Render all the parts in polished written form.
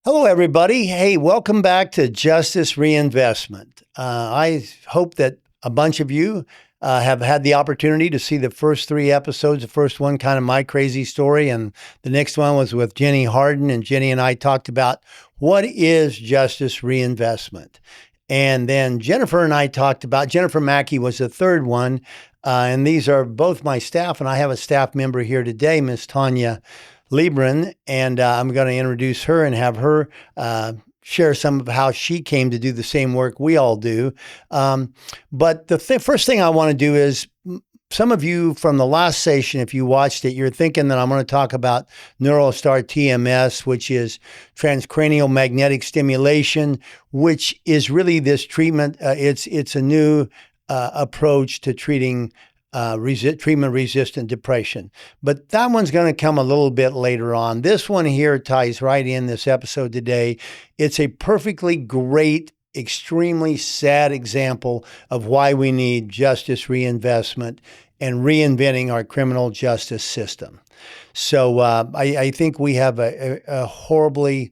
Hello, everybody. Hey, welcome back to Justice Reinvestment. I hope that a bunch of you have had the opportunity to see the first 3 episodes. The first one, kind of my crazy story, and the next one was with Jenny Harden. And Jenny and I talked about what is justice reinvestment. And then Jennifer and I talked about, Jennifer Mackey was the third one. And these are both my staff, and I have a staff member here today, Miss Tonya Lebrun, and I'm going to introduce her and have her share some of how she came to do the same work we all do. But the first thing I want to do is, some of you from the last session, if you watched it, you're thinking that I'm going to talk about NeuroStar TMS, which is transcranial magnetic stimulation, which is really this treatment. It's a new approach to treating treatment-resistant depression. But that one's going to come a little bit later on. This one here ties right in this episode today. It's a perfectly great, extremely sad example of why we need justice reinvestment and reinventing our criminal justice system. So I think we have a horribly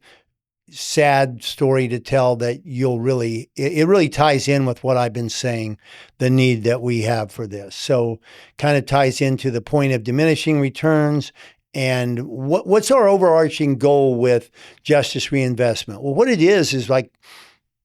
sad story to tell that it really ties in with what I've been saying, the need that we have for this. So kind of ties into the point of diminishing returns and what's our overarching goal with justice reinvestment? Well, what it is like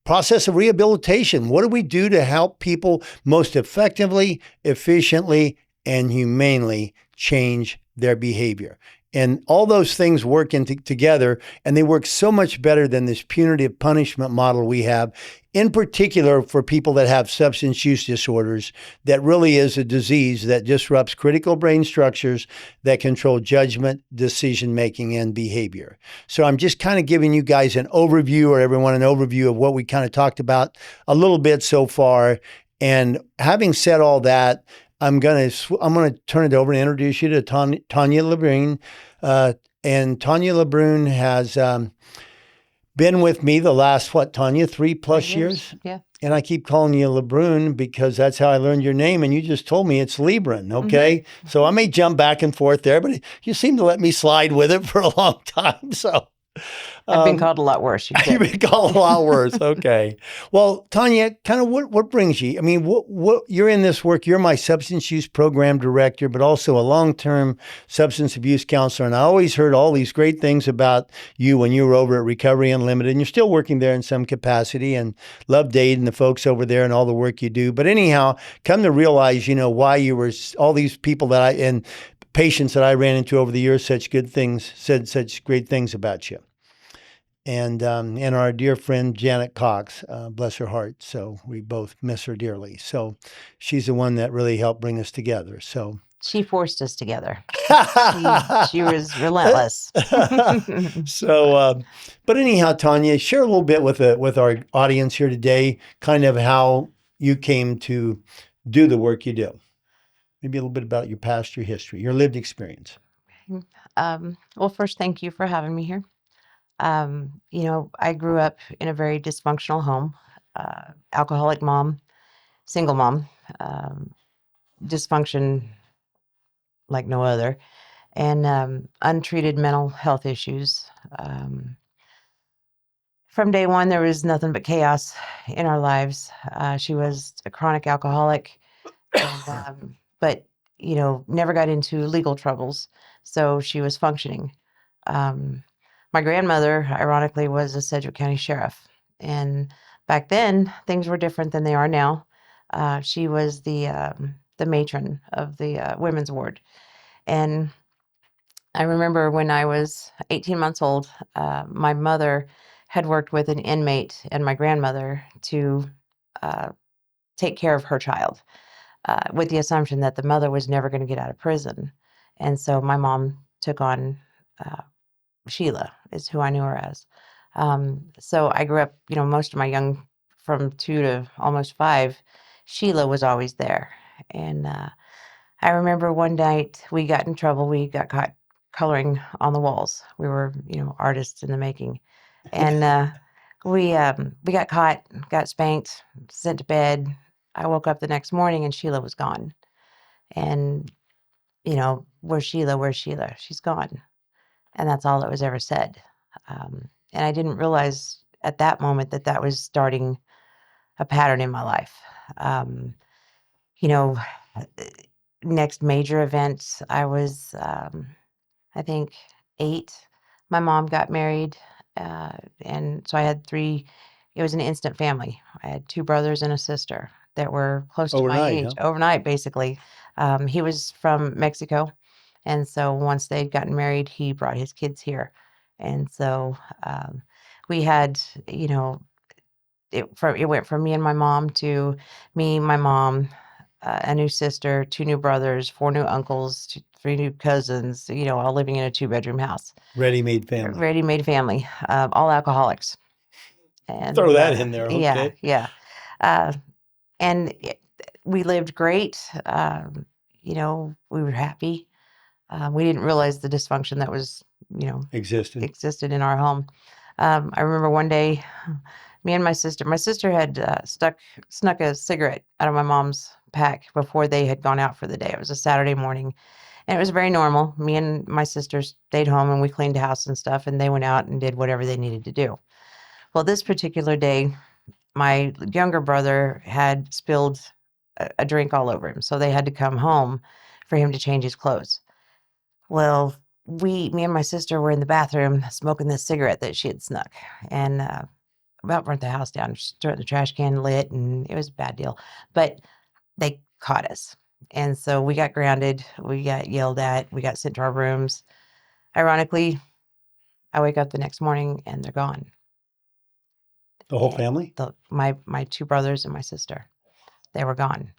process of rehabilitation. What do we do to help people most effectively, efficiently, and humanely change their behavior? And all those things work together, and they work so much better than this punitive punishment model we have, in particular for people that have substance use disorders. That really is a disease that disrupts critical brain structures that control judgment, decision-making, and behavior. So I'm just kind of giving you guys an overview, or everyone an overview of what we kind of talked about a little bit so far. And having said all that, I'm going to turn it over and introduce you to Tonya Lebrun. And Tonya Lebrun has been with me the last, Tonya, 3+ years? Yeah. And I keep calling you Lebrun because that's how I learned your name. And you just told me it's Lebrun, okay? Mm-hmm. So I may jump back and forth there, but you seem to let me slide with it for a long time. So I've been called a lot worse. You've been called a lot worse. Okay. Well, Tonya, kind of what brings you? I mean, what you're in this work. You're my substance use program director, but also a long-term substance abuse counselor. And I always heard all these great things about you when you were over at Recovery Unlimited, and you're still working there in some capacity. And love dating the folks over there and all the work you do. But anyhow, come to realize, why you were all these people and patients that I ran into over the years, said such great things about you. And our dear friend Janet Cox, bless her heart. So we both miss her dearly. So she's the one that really helped bring us together. So she forced us together. She was relentless. So, but anyhow, Tonya, share a little bit with our audience here today, kind of how you came to do the work you do. Maybe a little bit about your past, your history, your lived experience. Well, first, thank you for having me here. I grew up in a very dysfunctional home, alcoholic mom, single mom, dysfunction like no other, and untreated mental health issues. From day one, there was nothing but chaos in our lives. She was a chronic alcoholic, but, never got into legal troubles. So she was functioning. My grandmother, ironically, was a Sedgwick County sheriff. And back then, things were different than they are now. She was the matron of the women's ward. And I remember when I was 18 months old, my mother had worked with an inmate and my grandmother to take care of her child, with the assumption that the mother was never going to get out of prison. And so my mom took on Sheila, is who I knew her as. So I grew up, most of my from 2 to almost 5, Sheila was always there. And I remember one night we got in trouble. We got caught coloring on the walls. We were, artists in the making. And we got caught, got spanked, sent to bed. I woke up the next morning and Sheila was gone. And, where's Sheila? Where's Sheila? She's gone. And that's all that was ever said. And I didn't realize at that moment that that was starting a pattern in my life. Um, you know, uh, next major event, I was, I think, 8. My mom got married, and so I had 3. It was an instant family. I had 2 brothers and a sister that were close to my Overnight, age, huh? overnight, basically. He was from Mexico, and so once they'd gotten married, he brought his kids here. And so, we had, you know, it went from me and my mom to me, my mom, a new sister, 2 new brothers, 4 new uncles, 3 new cousins, all living in a 2-bedroom house. Ready-made family. Ready-made family, all alcoholics. Throw And, that in there, yeah, okay. yeah. Uh, and we lived great. We were happy. We didn't realize the dysfunction that was, Existed. existed in our home. I remember one day, me and my sister had snuck a cigarette out of my mom's pack before they had gone out for the day. It was a Saturday morning, and it was very normal. Me and my sister stayed home and we cleaned the house and stuff, and they went out and did whatever they needed to do. Well, this particular day, my younger brother had spilled a drink all over him, so they had to come home for him to change his clothes. Well, me and my sister were in the bathroom smoking this cigarette that she had snuck, and about burnt the house down. Just threw it in the trash can, lit, and it was a bad deal. But they caught us, and so we got grounded. We got yelled at. We got sent to our rooms. Ironically, I wake up the next morning and they're gone. The whole family? My 2 brothers and my sister, they were gone.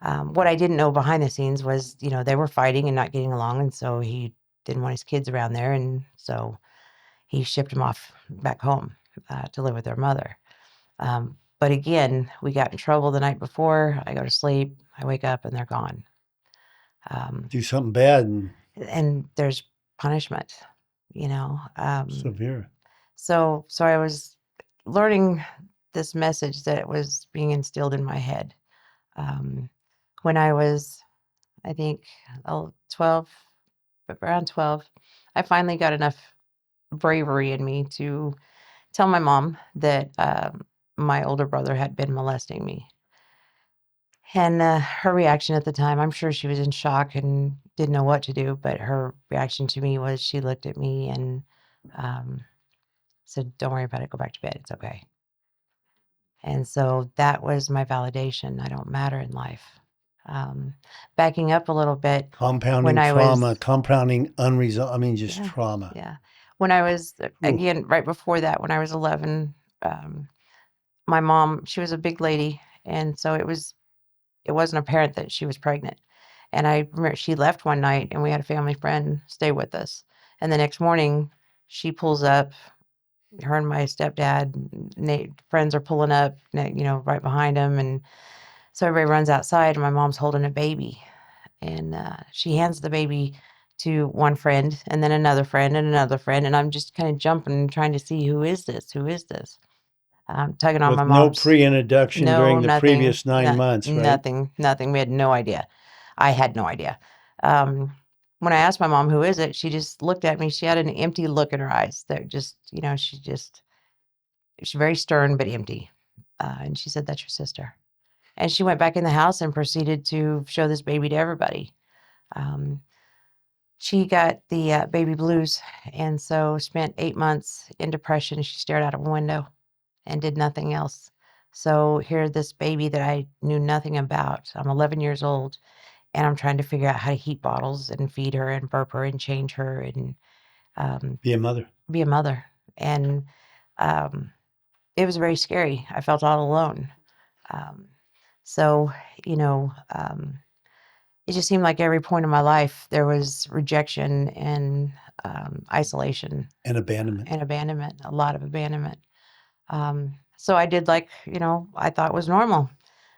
What I didn't know behind the scenes was, they were fighting and not getting along, and so he didn't want his kids around there, and so he shipped them off back home to live with their mother. But again, we got in trouble the night before. I go to sleep. I wake up and they're gone. Do something bad and And there's punishment, you know. severe. So I was learning this message that was being instilled in my head. When I was, I think, 12, around 12, I finally got enough bravery in me to tell my mom that my older brother had been molesting me. And her reaction at the time, I'm sure she was in shock and didn't know what to do, but her reaction to me was she looked at me and um, said, "Don't worry about it. Go back to bed. It's okay." And so that was my validation. I don't matter in life. Um, Backing up a little bit, when Compounding I was, trauma, compounding unresolved, just yeah, trauma. yeah. When I was, Ooh. again, right before that, when I was 11, my mom, she was a big lady. And so it wasn't apparent that she was pregnant. And I remember she left one night and we had a family friend stay with us. And the next morning she pulls up, her and my stepdad, friends are pulling up, right behind them. And so everybody runs outside and my mom's holding a baby. And she hands the baby to one friend and then another friend and another friend. And I'm just kind of jumping, trying to see who is this? Who is this? Tugging on my With no mom's. pre-introduction No, during the nothing, previous 9 months, right? nothing. We had no idea. I had no idea. Um, when I asked my mom, "Who is it?" She just looked at me. She had an empty look in her eyes that just, she's very stern but empty. And she said, "That's your sister." And she went back in the house and proceeded to show this baby to everybody. Um, she got the baby blues, and so spent 8 months in depression. She stared out of a window and did nothing else. So here, this baby that I knew nothing about. I'm 11 years old, and I'm trying to figure out how to heat bottles and feed her and burp her and change her and Be a mother. be a mother. And um, it was very scary. I felt all alone. Um, so, you know, um, it just seemed like every point in my life there was rejection and isolation And abandonment. and abandonment, a lot of abandonment. So I did like, I thought was normal.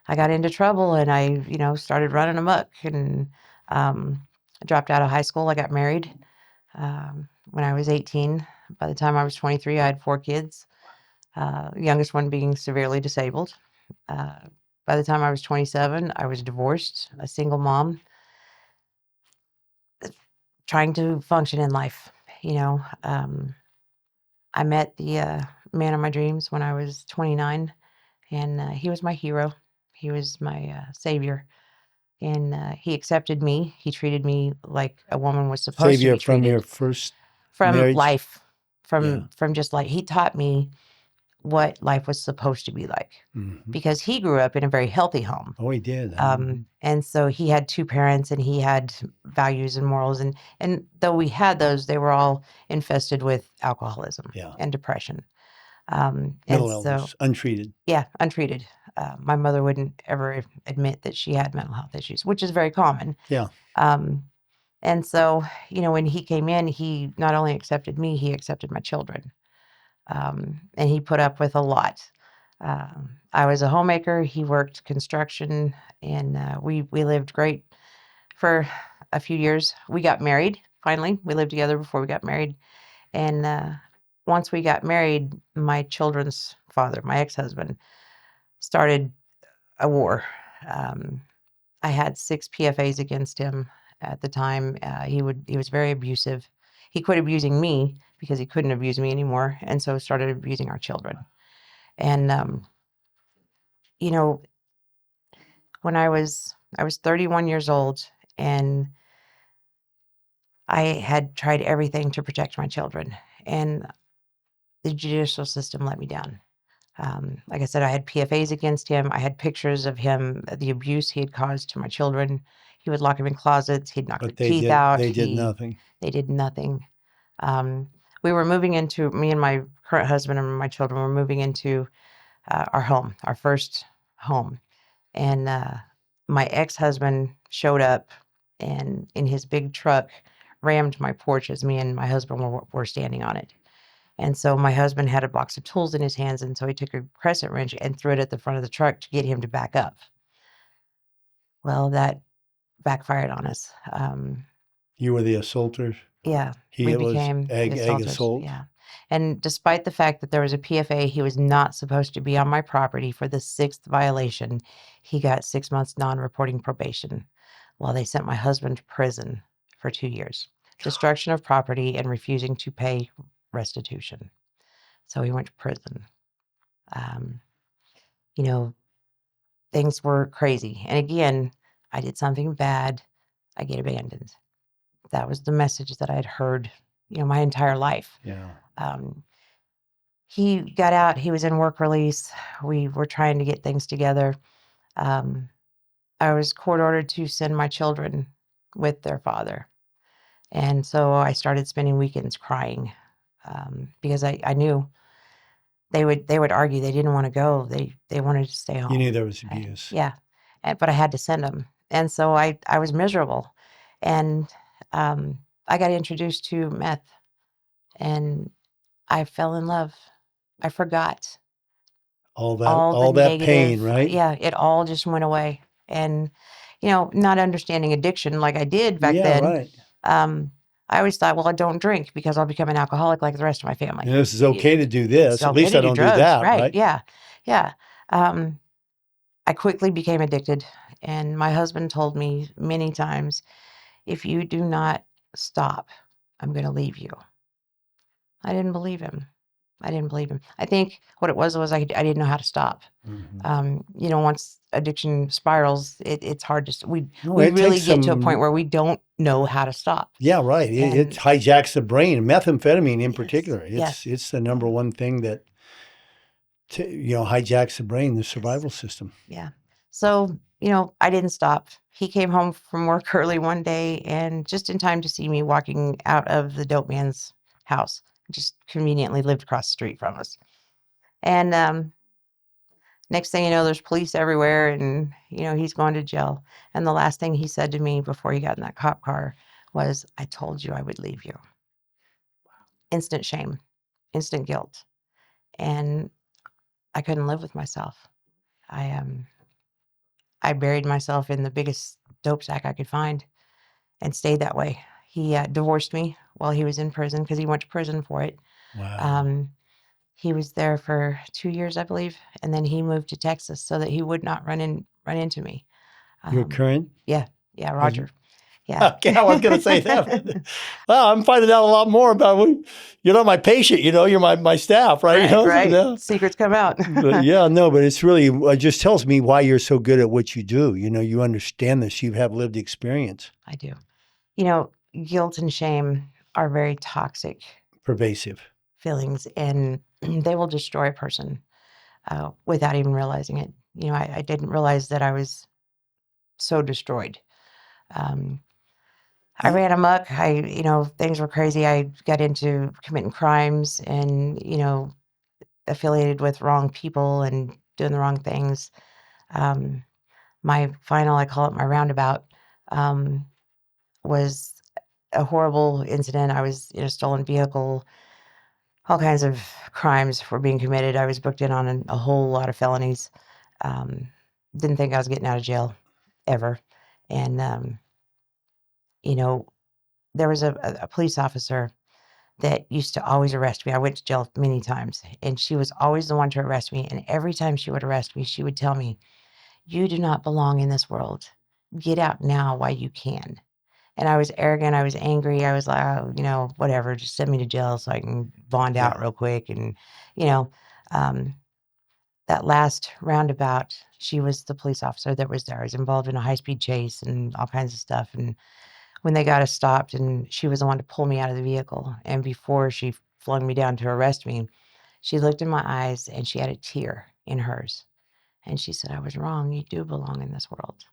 I got into trouble and I, started running amok and I dropped out of high school. I got married when I was 18. By the time I was 23, I had 4 kids, youngest one being severely disabled. Uh, by the time I was 27, I was divorced, a single mom, trying to function in life, you know. I met the man of my dreams when I was 29, and he was my hero. He was my savior, and he accepted me. He treated me like a woman was supposed to Savior be from your treated. first From marriage? life, from just like he taught me what life was supposed to be like, Mhm. because he grew up in a very healthy home. Oh, he did. And so he had two parents, and he had values and morals, and though we had those, they were all infested with alcoholism Yeah. and depression. Mental illness, untreated. Yeah, untreated. My mother wouldn't ever admit that she had mental health issues, which is very common. Yeah. And so, when he came in, he not only accepted me, he accepted my children. And he put up with a lot. I was a homemaker. He worked construction, and we lived great for a few years. We got married. Finally, we lived together before we got married. And once we got married, my children's father, my ex-husband, started a war. I had 6 PFAs against him at the time. He was very abusive. He quit abusing me because he couldn't abuse me anymore, and so started abusing our children. And you know, when I was 31 years old, and I had tried everything to protect my children, and the judicial system let me down. Like I said, I had PFAs against him. I had pictures of him, the abuse he had caused to my children. He would lock them in closets. He'd knock their But they teeth did out. they did nothing. They did nothing. We were moving into, me and my current husband and my children were moving into our home, our first home. And my ex-husband showed up and in his big truck rammed my porch as me and my husband were standing on it. And so my husband had a box of tools in his hands, and so he took a crescent wrench and threw it at the front of the truck to get him to back up. Well, that backfired on us. You were the assaulter. Yeah, He we was became the egg assaulters. assault. Yeah. And despite the fact that there was a PFA, he was not supposed to be on my property for the 6th violation. He got 6 months non-reporting probation, while they sent my husband to prison for 2 years. Destruction of property and refusing to pay restitution. So he went to prison. Um, you know, things were crazy. And again, I did something bad, I get abandoned. That was the message that I'd heard, my entire life. Yeah. He got out, he was in work release. We were trying to get things together. Um, I was court ordered to send my children with their father. And so I started spending weekends crying, because I knew they would argue they didn't want to go. They wanted to stay home. You knew there was abuse. Yeah. But I had to send them. And so I was miserable. And I got introduced to meth, and I fell in love. I forgot All all the that pain, negative. right? Yeah, it all just went away. And, not understanding addiction like I did back Yeah, then, right. I always thought, well, I don't drink because I'll become an alcoholic like the rest of my family. And this is okay to do this. It's At okay least to I do don't do drugs, that, right? right? Yeah, yeah. I quickly became addicted, and my husband told me many times, if you do not stop, I'm going to leave you. I didn't believe him. I think what it was I didn't know how to stop. Once addiction spirals, it's hard to, we it really takes get to a some- point where we don't know how to stop. Yeah, right. It And- hijacks the brain. Methamphetamine in Yes, particular. yes. It's the number one thing that hijacks the brain, the survival system. Yeah. So, I didn't stop. He came home from work early one day, and just in time to see me walking out of the dope man's house. Just conveniently lived across the street from us. And next thing you know, there's police everywhere, and he's going to jail. And the last thing he said to me before he got in that cop car was, "I told you I would leave you." Instant shame, instant guilt, and I couldn't live with myself. I buried myself in the biggest dope sack I could find and stayed that way. He divorced me while he was in prison because he went to prison for it. Wow. He was there for 2 years, I believe, and then he moved to Texas so that he would not run into me. Your current? Yeah, Roger. Yeah. Okay, I was going to say that. Well, I'm finding out a lot more about you're not my patient, you're my staff, right? Right, So right. now, Secrets come out. but yeah, no, but it's really, it just tells me why you're so good at what you do. You understand this, you have lived experience, I do. Guilt and shame are very toxic pervasive. feelings, and they will destroy a person without even realizing it. I didn't realize that I was so destroyed. Um, I ran amok. Things were crazy. I got into committing crimes and, affiliated with wrong people and doing the wrong things. Um, my final, I call it my roundabout, um, was a horrible incident. I was in a stolen vehicle. All kinds of crimes were being committed. I was booked in on a whole lot of felonies. Um, didn't think I was getting out of jail ever. And, you know, there was a police officer that used to always arrest me. I went to jail many times, and she was always the one to arrest me. And every time she would arrest me, she would tell me, "You do not belong in this world. Get out now while you can." And I was arrogant. I was angry. I was like, "Oh, whatever, just send me to jail so I can bond out Yeah. real quick." And, you know, um, that last roundabout, she was the police officer that was there. I was involved in a high-speed chase and all kinds of stuff. And when they got us stopped, and she was the one to pull me out of the vehicle. And before she flung me down to arrest me, she looked in my eyes and she had a tear in hers. And she said, "I was wrong. You do belong in this world."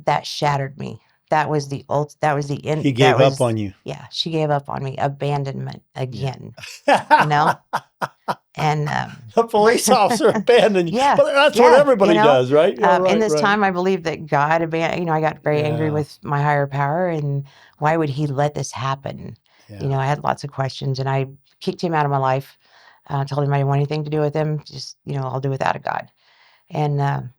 That shattered me. That was the that was the end. He gave up on you. Yeah, she gave up on me. Abandonment again, you Yeah. know? And A police officer abandoned you. yeah, But that's what yeah, everybody does, right? Yeah, in right, this right. time, I believe that God abandoned, I got very angry Yeah, with my higher power, and why would he let this happen? yeah. I had lots of questions, and I kicked him out of my life, told him I didn't want anything to do with him, just, I'll do without a God. And,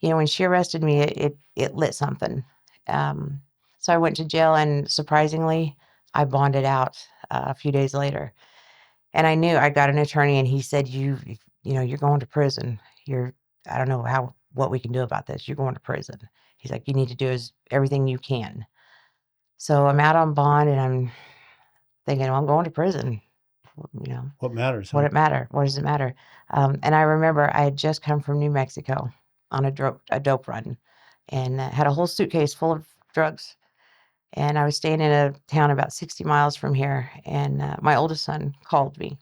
when she arrested me, it lit something. Um, so I went to jail, and surprisingly, I bonded out a few days later. And I knew I got an attorney, and he said, You're going to prison. I don't know what we can do about this. You're going to prison." He's like, "You need to do everything you can." So I'm out on bond, and I'm thinking, "Well, I'm going to prison. You know, What matters, what huh? it matter? What does it matter?" And I remember I had just come from New Mexico on a dope run, and had a whole suitcase full of drugs. And I was staying in a town about 60 miles from here, and my oldest son called me.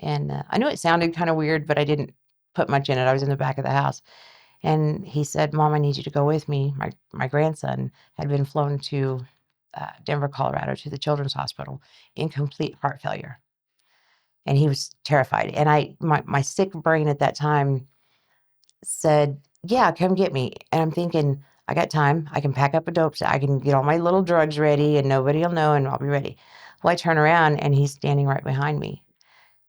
And I knew it sounded kind of weird, but I didn't put much in it. I was in the back of the house. And he said, "Mom, I need you to go with me." My grandson had been flown to Denver, Colorado, to the Children's Hospital in complete heart failure. And he was terrified. And my sick brain at that time said, "Yeah, come get me." And I'm thinking, I got time. I can pack up a dope. I can get all my little drugs ready, and nobody will know, and I'll be ready. Well, I turn around, and he's standing right behind me.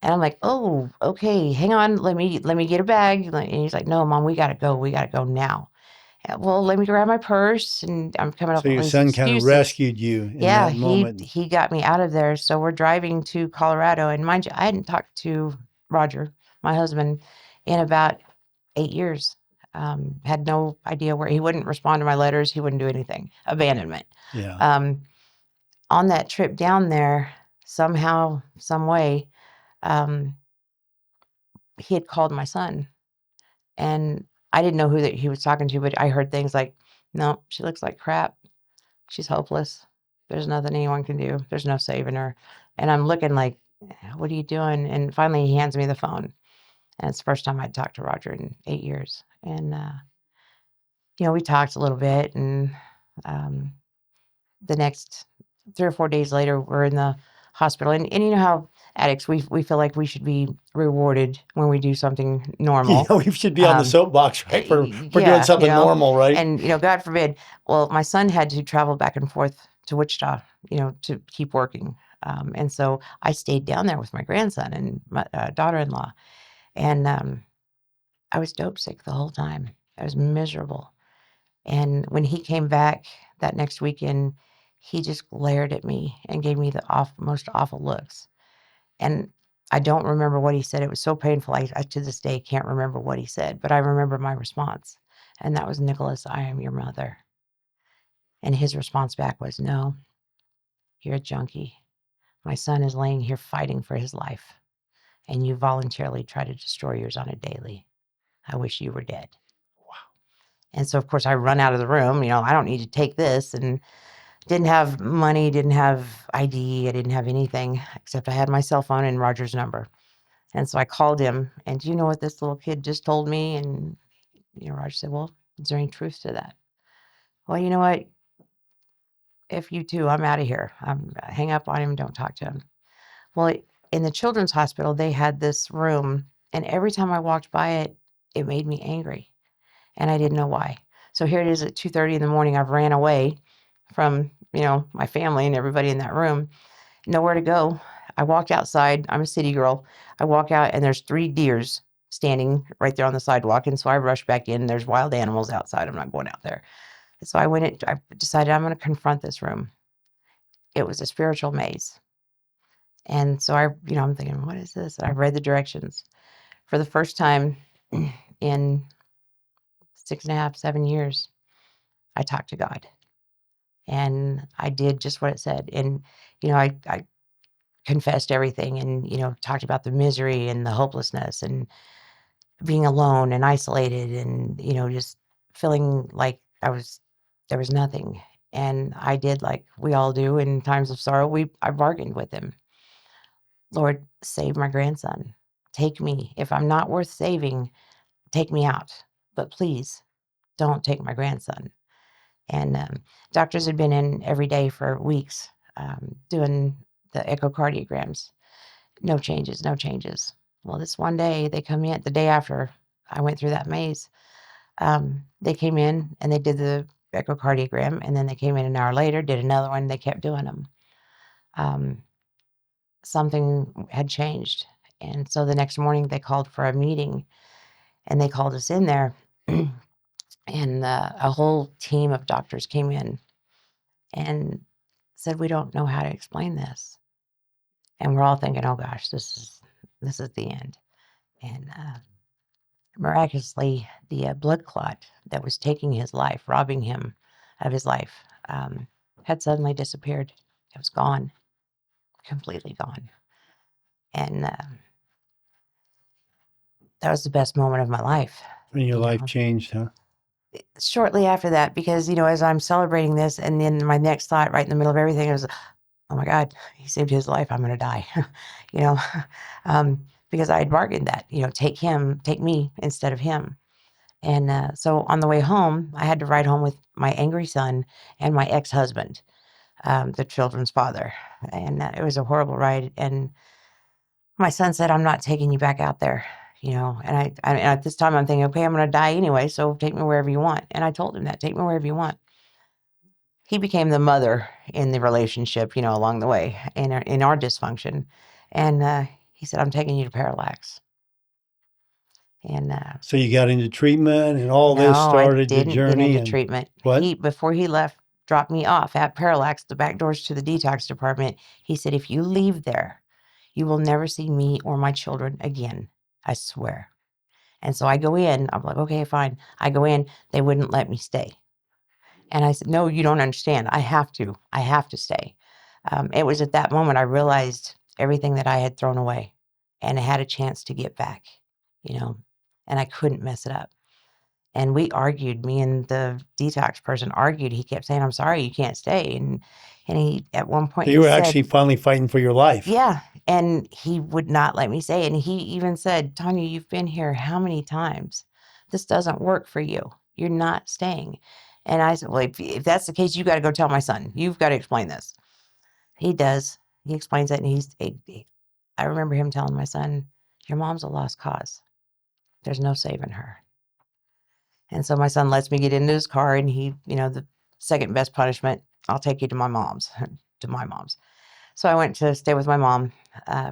And I'm like, "Oh, okay, hang on. Let me get a bag." And he's like, "No, Mom, we gotta go. We gotta go now." Well, let me grab my purse, and I'm coming up So with all your these son kind of excuses. rescued you in Yeah, that he moment. he got me out of there. So we're driving to Colorado, and mind you, I hadn't talked to Roger, my husband, in about 8 years. Had no idea where he wouldn't respond to my letters. He wouldn't do anything. Abandonment. Yeah. Um, on that trip down there, somehow, some way, um, he had called my son, and I didn't know who that he was talking to, but I heard things like, "No, she looks like crap. She's hopeless. There's nothing anyone can do. There's no saving her." And I'm looking like, "What are you doing?" And finally, he hands me the phone, and it's the first time I'd talked to Roger in 8 years. And we talked a little bit, and um, the next 3 or 4 days later, we're in the hospital. And you know how addicts, we feel like we should be rewarded when we do something normal. We should be on the Um, soapbox, right? For doing yeah, something normal, right? and God forbid. Well, my son had to travel back and forth to Wichita, to keep working. And so I stayed down there with my grandson and my daughter-in-law. And I was dope sick the whole time. I was miserable. And when he came back that next weekend, he just glared at me and gave me the most awful looks. And I don't remember what he said. It was so painful. I to this day can't remember what he said, but I remember my response. And that was, "Nicholas, I am your mother." And his response back was, no, you're a junkie. My son is laying here fighting for his life, and you voluntarily try to destroy yours on a daily. I wish you were dead. Wow. And so, of course, I run out of the room. I don't need to take this. And didn't have money, didn't have ID, I didn't have anything except I had my cell phone and Roger's number. And so I called him, and do you know what this little kid just told me? And, Roger said, well, is there any truth to that? Well, you know what? If you too, I'm out of here. Hang up on him, don't talk to him. Well, in the children's hospital, they had this room, and every time I walked by it, it made me angry, and I didn't know why. So here it is at 2:30 in the morning. I've ran away from, my family and everybody in that room. Nowhere to go. I walked outside. I'm a city girl. I walk out, and there's 3 deers standing right there on the sidewalk, and so I rush back in. There's wild animals outside. I'm not going out there. And so I decided I'm gonna confront this room. It was a spiritual maze. And so I'm thinking, "What is this?" And I read the directions. For the first time in 6.5, 7 years, I talked to God, and I did just what it said. And, I confessed everything and, talked about the misery and the hopelessness and being alone and isolated and, just feeling like there was nothing. And I did like we all do in times of sorrow. I bargained with him. Lord, save my grandson. Take me. If I'm not worth saving, take me out. But please don't take my grandson. And doctors had been in every day for weeks doing the echocardiograms. No changes, no changes. Well, this one day they come in, the day after I went through that maze, they came in and they did the echocardiogram, and then they came in an hour later, did another one, they kept doing them. Something had changed. And so the next morning they called for a meeting, and they called us in there, and a whole team of doctors came in and said, we don't know how to explain this. And we're all thinking, oh gosh, this is the end. And miraculously, the blood clot that was taking his life, robbing him of his life, had suddenly disappeared. It was gone, completely gone. And that was the best moment of my life. And your life changed, huh? Shortly after that, because, as I'm celebrating this, and then my next thought right in the middle of everything was, oh my God, he saved his life. I'm going to die, because I had bargained that, take me instead of him. And so on the way home, I had to ride home with my angry son and my ex-husband, the children's father. And it was a horrible ride. And my son said, I'm not taking you back out there, and I at this time I'm thinking, okay, I'm going to die anyway. So take me wherever you want. And I told him that, take me wherever you want. He became the mother in the relationship, along the way in our dysfunction. And he said, I'm taking you to Parallax. And So you got into treatment, and all this no, I started the didn't get journey. into And treatment. what? Before he left, dropped me off at Parallax, the back doors to the detox department. He said, if you leave there, you will never see me or my children again. I swear. And so I go in. I'm like, okay, fine. I go in. They wouldn't let me stay. And I said, no, you don't understand. I have to stay. It was at that moment I realized everything that I had thrown away, and I had a chance to get back, and I couldn't mess it up. And we argued, me and the detox person argued. He kept saying, I'm sorry, you can't stay. And he, at one point, So you were said, actually finally fighting for your life. yeah. And he would not let me stay. And he even said, Tonya, you've been here how many times? This doesn't work for you. You're not staying. And I said, well, if that's the case, you got to go tell my son. You've got to explain this. He does. He explains it. And I remember him telling my son, your mom's a lost cause. There's no saving her. And so my son lets me get into his car, and he, the second best punishment, I'll take you to my mom's, to my mom's. So I went to stay with my mom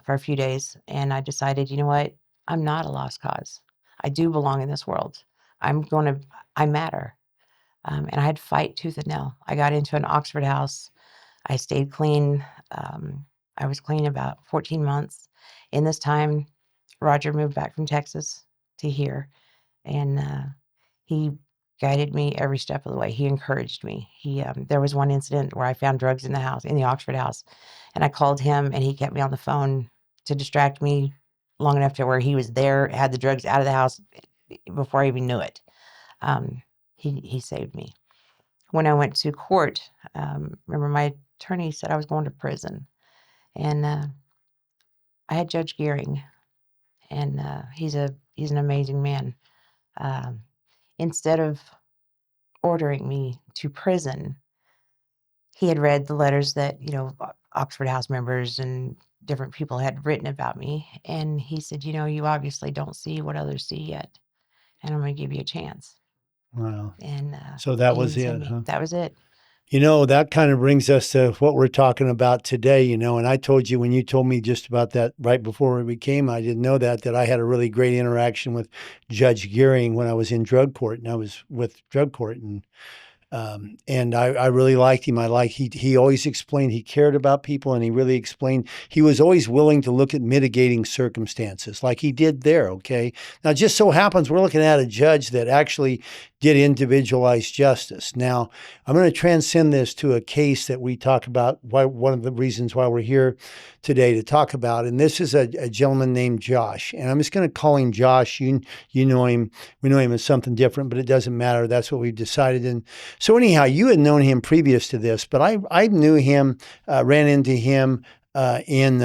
for a few days, and I decided, you know what? I'm not a lost cause. I do belong in this world. I matter. And I had to fight tooth and nail. I got into an Oxford house. I stayed clean. I was clean about 14 months. In this time, Roger moved back from Texas to here, and he guided me every step of the way. He encouraged me. There was one incident where I found drugs in the house, in the Oxford house, and I called him, and he kept me on the phone to distract me long enough to where he was there, had the drugs out of the house before I even knew it. He saved me. When I went to court, remember my attorney said I was going to prison, and I had Judge Gearing, and he's an amazing man. Instead of ordering me to prison, he had read the letters that Oxford House members and different people had written about me, and he said, you obviously don't see what others see yet, and I'm going to give you a chance. Wow. And So that he was sent it, me. huh? That was it. That kind of brings us to what we're talking about today, and I told you when you told me just about that right before we came, I didn't know that I had a really great interaction with Judge Gearing when I was in drug court, and I was with drug court, and I really liked him. He always explained he cared about people, and he really explained he was always willing to look at mitigating circumstances like he did there. Okay. Now, it just so happens we're looking at a judge that actually did individualized justice. Now, I'm going to transcend this to a case that we talk about, one of the reasons why we're here today to talk about. And this is a gentleman named Josh. And I'm just going to call him Josh. You know him. We know him as something different, but it doesn't matter. That's what we've decided. And so anyhow, you had known him previous to this, but I knew him, ran into him in,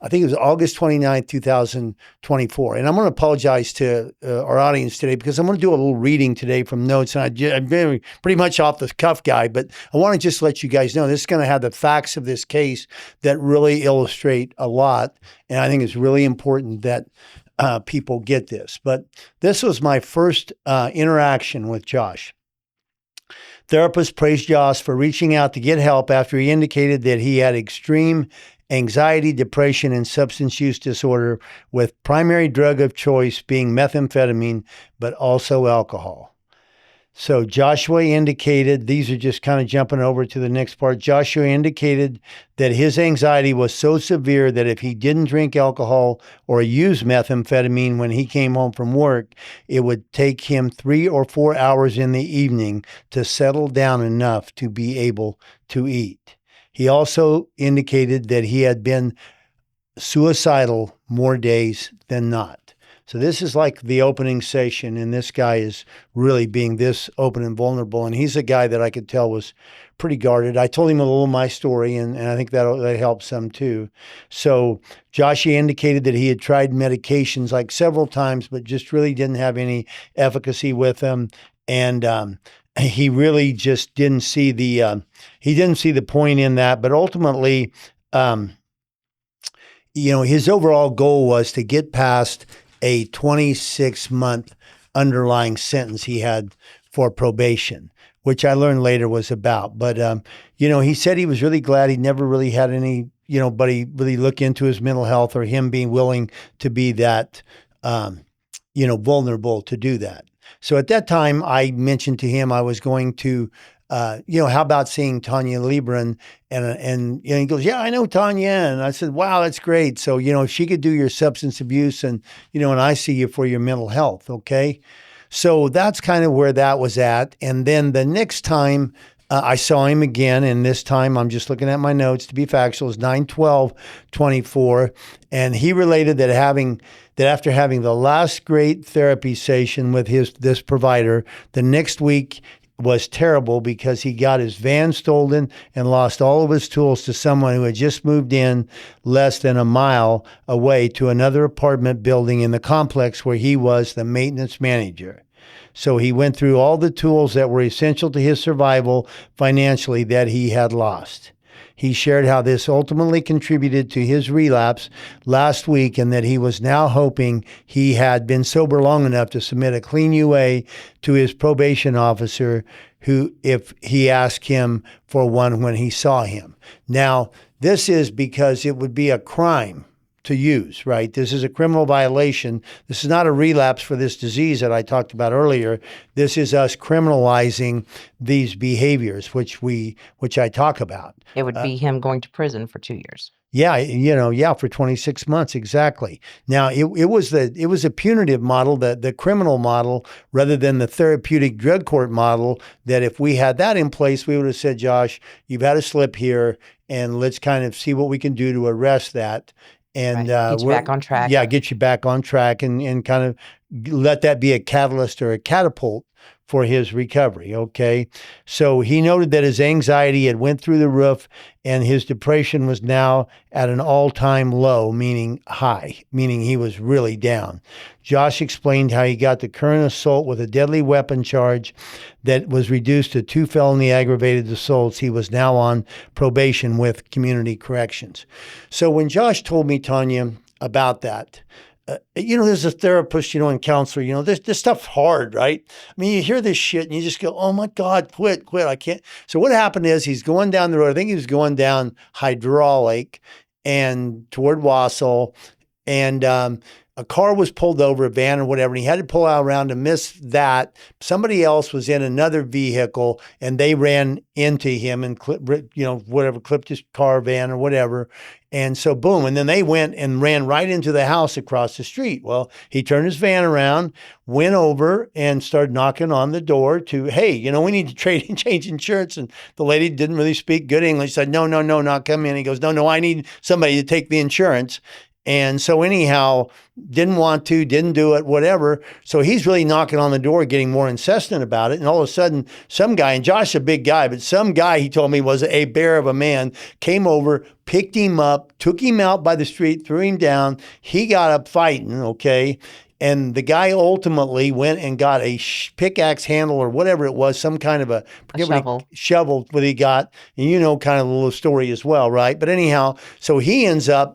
I think it was August 29th, 2024. And I'm going to apologize to our audience today because I'm going to do a little reading today from notes. And I'm very pretty much off the cuff guy, but I want to just let you guys know this is going to have the facts of this case that really illustrate a lot. And I think it's really important that people get this. But this was my first interaction with Josh. Therapist praised Josh for reaching out to get help after he indicated that he had extreme anxiety, depression, and substance use disorder, with primary drug of choice being methamphetamine, but also alcohol. So Joshua indicated, these are just kind of jumping over to the next part. Joshua indicated that his anxiety was so severe that if he didn't drink alcohol or use methamphetamine when he came home from work, it would take him 3 or 4 hours in the evening to settle down enough to be able to eat. He also indicated that he had been suicidal more days than not. So this is like the opening session, and this guy is really being this open and vulnerable. And he's a guy that I could tell was pretty guarded. I told him a little of my story, and I think that helps some too. So Josh indicated that he had tried medications like several times, but just really didn't have any efficacy with them. And he really just didn't see the point in that. But ultimately, his overall goal was to get past a 26-month underlying sentence he had for probation, which I learned later was about. But, he said he was really glad he never really had anybody really look into his mental health or him being willing to be that, vulnerable to do that. So at that time, I mentioned to him I was going to how about seeing Tonya Lebrun? And he goes, yeah, I know Tonya. And I said, wow, that's great. So, if she could do your substance abuse and I see you for your mental health. Okay. So that's kind of where that was at. And then the next time I saw him again, and this time I'm just looking at my notes to be factual, it's 9/12/24. And he related that after having the last great therapy session with this provider, the next week was terrible because he got his van stolen and lost all of his tools to someone who had just moved in less than a mile away to another apartment building in the complex where he was the maintenance manager. So he went through all the tools that were essential to his survival financially that he had lost. He shared how this ultimately contributed to his relapse last week, and that he was now hoping he had been sober long enough to submit a clean UA to his probation officer, who, if he asked him for one when he saw him. Now, this is because it would be a crime to use, right? This is a criminal violation. This is not a relapse for this disease that I talked about earlier. This is us criminalizing these behaviors, which I talk about. It would be him going to prison for 2 years. Yeah, for 26 months, exactly. Now it was a punitive model, the criminal model, rather than the therapeutic drug court model. That if we had that in place, we would have said, Josh, you've had a slip here, and let's kind of see what we can do to arrest that, and Right. Get you back on track. Yeah, get you back on track, and kind of let that be a catalyst or a catapult for his recovery. Okay. So he noted that his anxiety had went through the roof and his depression was now at an all-time low, meaning high, meaning he was really down. Josh explained how he got the current assault with a deadly weapon charge that was reduced to 2 felony aggravated assaults. He was now on probation with community corrections. So when Josh told me, Tonya, about that, there's a therapist, and counselor, this stuff's hard, right? I mean, you hear this shit and you just go, oh my God, quit. I can't. So what happened is he's going down the road. I think he was going down Hydraulic and toward Wausau, and a car was pulled over, a van or whatever, and he had to pull out around to miss that. Somebody else was in another vehicle and they ran into him and clipped his car, van or whatever. And so boom, and then they went and ran right into the house across the street. Well, he turned his van around, went over and started knocking on the door to, hey, we need to trade and change insurance. And the lady didn't really speak good English, said, no, not come in. He goes, no, I need somebody to take the insurance. And so anyhow, didn't want to, didn't do it, whatever. So he's really knocking on the door, getting more insistent about it. And all of a sudden, some guy, and Josh's a big guy, but some guy, he told me, was a bear of a man, came over, picked him up, took him out by the street, threw him down. He got up fighting, okay? And the guy ultimately went and got a pickaxe handle or whatever it was, some kind of a shovel what he got. And kind of the little story as well, right? But anyhow, so he ends up,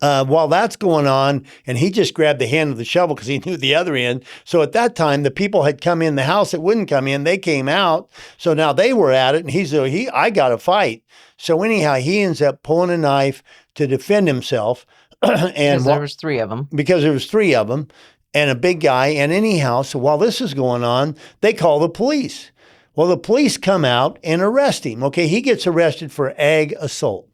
while that's going on, and he just grabbed the hand of the shovel because he knew the other end. So at that time, the people had come in the house that wouldn't come in. They came out. So now they were at it, and I got to fight. So anyhow, he ends up pulling a knife to defend himself. And because there was 3 of them. Because there was 3 of them and a big guy. And anyhow, so while this is going on, they call the police. Well, the police come out and arrest him. Okay, he gets arrested for ag assault.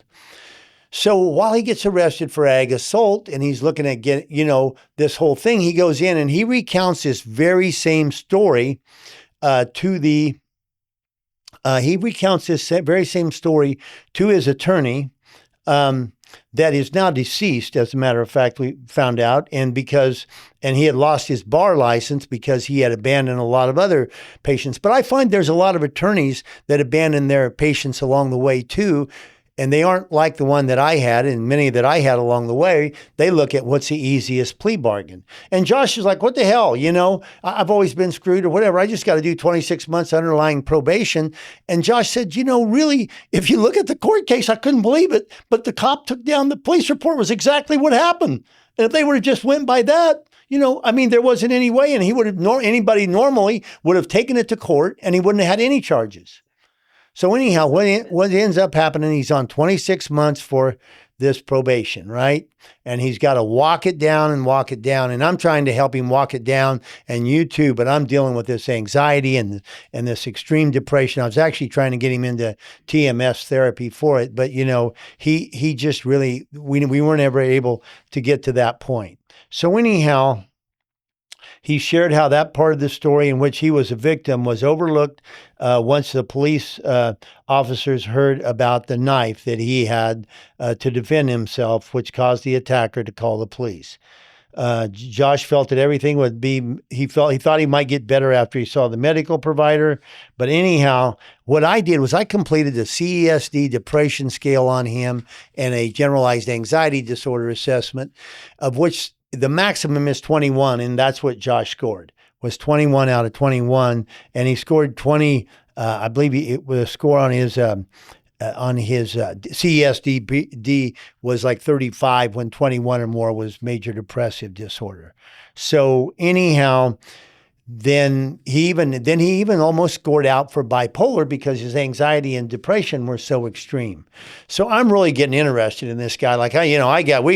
So while he gets arrested for ag assault and he's looking at this whole thing, he goes in and he recounts this very same story to his attorney that is now deceased, as a matter of fact, we found out, and he had lost his bar license because he had abandoned a lot of other patients. But I find there's a lot of attorneys that abandon their patients along the way too. And they aren't like the one that I had, and many that I had along the way. They look at what's the easiest plea bargain. And Josh is like, what the hell? I've always been screwed or whatever. I just got to do 26 months underlying probation. And Josh said, really, if you look at the court case, I couldn't believe it. But the cop took down the police report was exactly what happened. And if they would have just went by that, there wasn't any way. And anybody normally would have taken it to court and he wouldn't have had any charges. So anyhow, what ends up happening, he's on 26 months for this probation, right? And he's got to walk it down. And I'm trying to help him walk it down, and you too, but I'm dealing with this anxiety and this extreme depression. I was actually trying to get him into TMS therapy for it, but he just really, we weren't ever able to get to that point. So anyhow, he shared how that part of the story in which he was a victim was overlooked once the police officers heard about the knife that he had to defend himself, which caused the attacker to call the police. Josh felt that everything would be, he thought he might get better after he saw the medical provider. But anyhow, what I did was I completed the CESD depression scale on him and a generalized anxiety disorder assessment, of which the maximum is 21, and that's what Josh scored, was 21 out of 21, and he scored 20. I believe it was a score on his CESD was like 35, when 21 or more was major depressive disorder. So anyhow, then he even almost scored out for bipolar because his anxiety and depression were so extreme. So I'm really getting interested in this guy. Like, we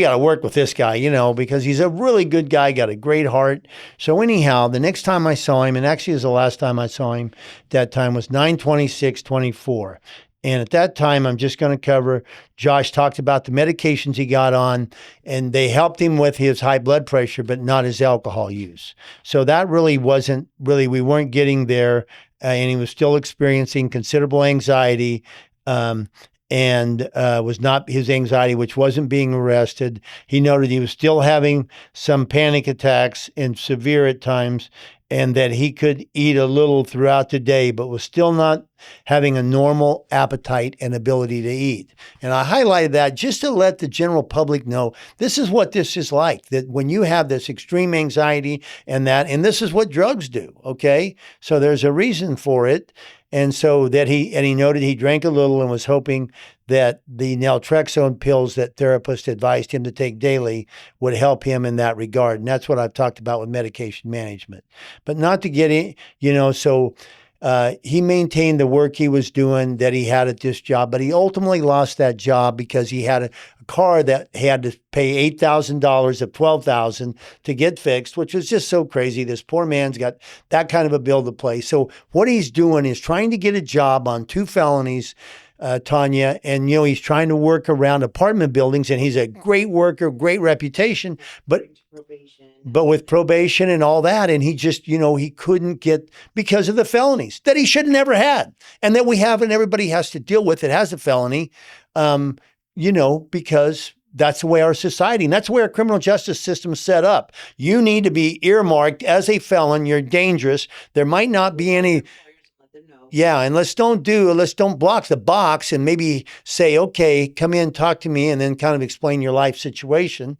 got to work with this guy, because he's a really good guy, got a great heart. So anyhow, the next time I saw him, and actually it was the last time I saw him, that time was 9/26/24. And at that time, I'm just going to cover, Josh talked about the medications he got on, and they helped him with his high blood pressure, but not his alcohol use. So that really wasn't really, we weren't getting there. And he was still experiencing considerable anxiety. And was not his anxiety, which wasn't being arrested. He noted he was still having some panic attacks and severe at times, and that he could eat a little throughout the day, but was still not having a normal appetite and ability to eat. And I highlighted that just to let the general public know this is what this is like, that when you have this extreme anxiety and this is what drugs do, okay? So there's a reason for it. And so he noted he drank a little and was hoping that the naltrexone pills that therapists advised him to take daily would help him in that regard. And that's what I've talked about with medication management. But not to get in, so he maintained the work he was doing that he had at this job, but he ultimately lost that job because he had a car that he had to pay $8,000 of $12,000 to get fixed, which was just so crazy. This poor man's got that kind of a bill to pay. So what he's doing is trying to get a job on 2 felonies, Tonya, and he's trying to work around apartment buildings, and he's a great worker, great reputation, but with probation and all that, and he just, he couldn't get, because of the felonies that he should have never had, and that we have, and everybody has to deal with it, has a felony, because that's the way our society, and that's the way our criminal justice system is set up. You need to be earmarked as a felon. You're dangerous. There might not be any. Yeah, and let's don't block the box and maybe say, okay, come in, talk to me, and then kind of explain your life situation,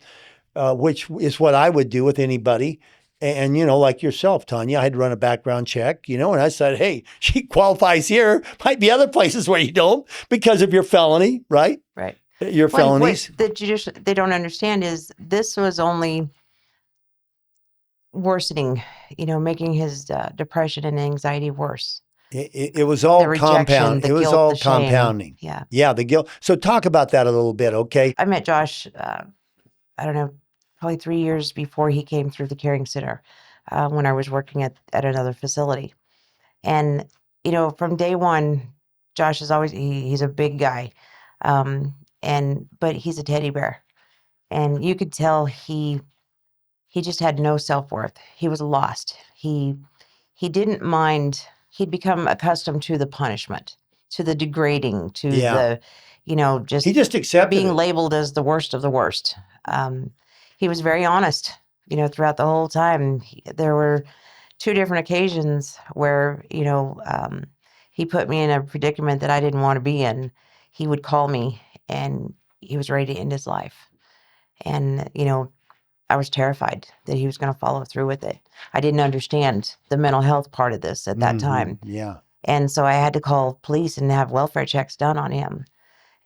which is what I would do with anybody. And, like yourself, Tonya, I had to run a background check, and I said, hey, she qualifies here. Might be other places where you don't because of your felony, right? Right. Your felonies. What they don't understand is this was only worsening, making his depression and anxiety worse. It was all compound. It was all compounding. Yeah. Yeah, the guilt. So talk about that a little bit, okay? I met Josh, I don't know, probably 3 years before he came through the caring center, when I was working at another facility. And, from day one, Josh is always, he's a big guy. But he's a teddy bear. And you could tell he just had no self-worth. He was lost. He didn't mind. He'd become accustomed to the punishment, to the degrading, to the, just he just accepted being it. labeled as the worst of the worst. He was very honest, throughout the whole time. There were 2 different occasions where, he put me in a predicament that I didn't want to be in. He would call me and he was ready to end his life. And, I was terrified that he was going to follow through with it. I didn't understand the mental health part of this at that time. Yeah. And so I had to call police and have welfare checks done on him.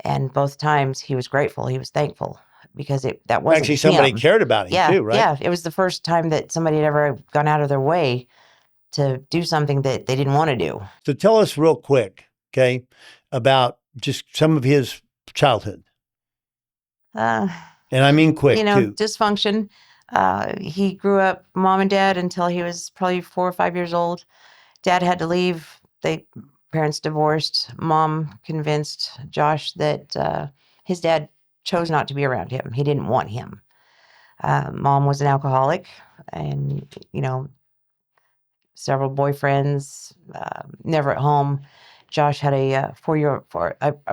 And both times he was grateful. He was thankful because that wasn't actually somebody him. cared about him too, right? Yeah. It was the first time that somebody had ever gone out of their way to do something that they didn't want to do. So tell us real quick, okay, about just some of his childhood. And I mean quick, too. Dysfunction. He grew up mom and dad until he was probably 4 or 5 years old. Dad had to leave. Parents divorced. Mom convinced Josh that his dad chose not to be around him. He didn't want him. Mom was an alcoholic and, several boyfriends, never at home. Josh had a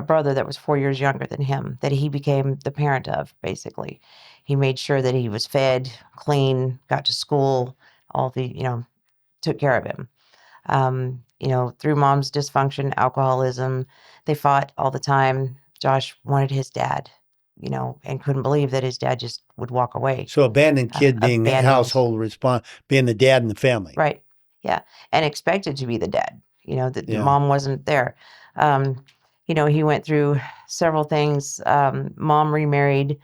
brother that was 4 years younger than him that he became the parent of, basically. He made sure that he was fed, clean, got to school, took care of him. Through mom's dysfunction, alcoholism, they fought all the time. Josh wanted his dad, and couldn't believe that his dad just would walk away. So abandoned kid being the household being the dad in the family. Right. Yeah. And expected to be the dad. Mom wasn't there. He went through several things. Mom remarried.